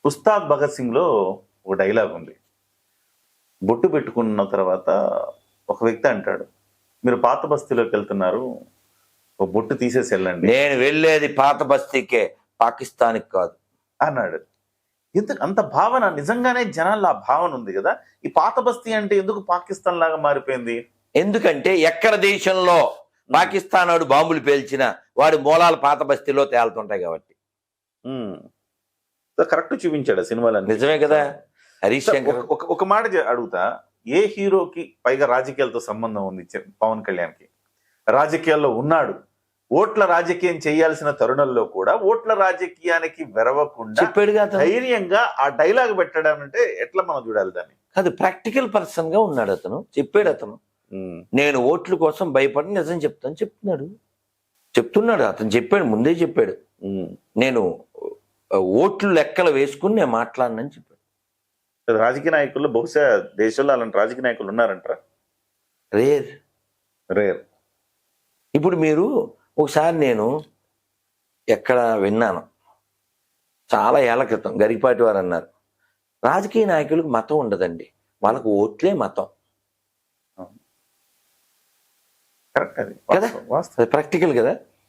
ఉస్తాద్ భగత్ సింగ్ లో ఒక డైలాగ్ ఉంది. బొట్టు పెట్టుకున్న తర్వాత ఒక వ్యక్తి అంటాడు, మీరు పాత బస్తీలోకి వెళ్తున్నారు, ఒక బొట్టు తీసేసి వెళ్ళండి నేను వెళ్ళేది పాత బస్తీకే, పాకిస్తాన్కి కాదు అన్నాడు. ఎందుకు అంత భావన? నిజంగానే జనాల్లో ఆ భావన ఉంది కదా. ఈ పాత బస్తీ అంటే ఎందుకు పాకిస్తాన్ లాగా మారిపోయింది? ఎందుకంటే ఎక్కడ దేశంలో పాకిస్తాన్ వాడు బాంబులు పేల్చినా వాడి మూలాలు పాత బస్తీలో తేలుతుంటాయి కాబట్టి. కరెక్ట్ చూపించాడు ఆ సినిమాలో. నిజమే కదా. హరీష్ శంకర్ ఒక మాట అడుగుతా, ఏ హీరోకి పైగా రాజకీయాలతో సంబంధం ఉంది? పవన్ కళ్యాణ్కి రాజకీయాల్లో ఉన్నాడు. ఓట్ల రాజకీయం చేయాల్సిన తరుణంలో కూడా ఓట్ల రాజకీయానికి వెరవకుండా చెప్పాడుగా, ధైర్యంగా ఆ డైలాగ్ పెట్టడం అంటే ఎట్లా మనం చూడాలి దాన్ని? అది ప్రాక్టికల్ పర్సన్ గా ఉన్నాడు అతను. చెప్పాడు అతను, నేను ఓట్ల కోసం భయపడి నిజం చెప్తున్నాడు అతను. చెప్పాడు, ముందే చెప్పాడు, నేను ఓట్లు లెక్కలు వేసుకుని నేను మాట్లాడనని చెప్పాడు. రాజకీయ నాయకుల్లో బహుశా దేశంలో అలాంటి రాజకీయ నాయకులు ఉన్నారంటారా? రేర్. ఇప్పుడు మీరు ఒకసారి నేను ఎక్కడ విన్నాను, చాలా ఏళ్ల క్రితం గరికపాటి వారు అన్నారు, రాజకీయ నాయకులకు మతం ఉండదండి, వాళ్ళకు ఓట్లే మతం. కరెక్ట్, అది కదా, ప్రాక్టికల్ కదా.